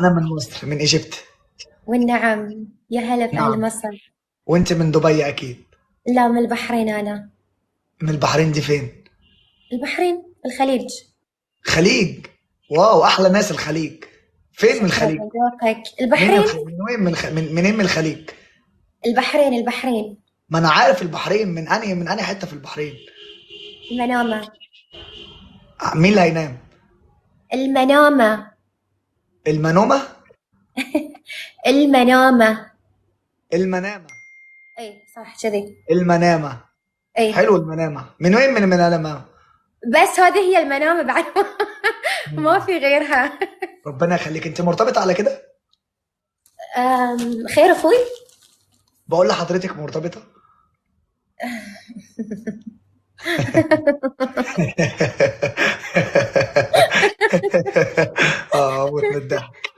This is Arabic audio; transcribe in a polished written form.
أنا من مصر، من إيجيبت. والنعم، يا هلا في أهل نعم. مصر. وأنت من دبي أكيد. لا، من البحرين أنا. من البحرين دي فين؟ البحرين الخليج. خليج. واو، أحلى ناس الخليج. فين من شكرا الخليج؟ لذوقك. منين البحرين. من وين منين من الخليج؟ البحرين. ما أنا عارف البحرين، من أنهي حتة في البحرين؟ المنامة. مين اللي هينام؟ المنامة. المنومة؟ المنامة. المنامة. اي صح كذي. المنامة. اي. حلو المنامة. من وين من المنامة؟ بس هذه هي المنامة بعد. ما مم. في غيرها. ربنا يخليك. أنت مرتبطة على كده؟ خير أخوي. بقول لحضرتك مرتبطة. اه، موت من الضحك.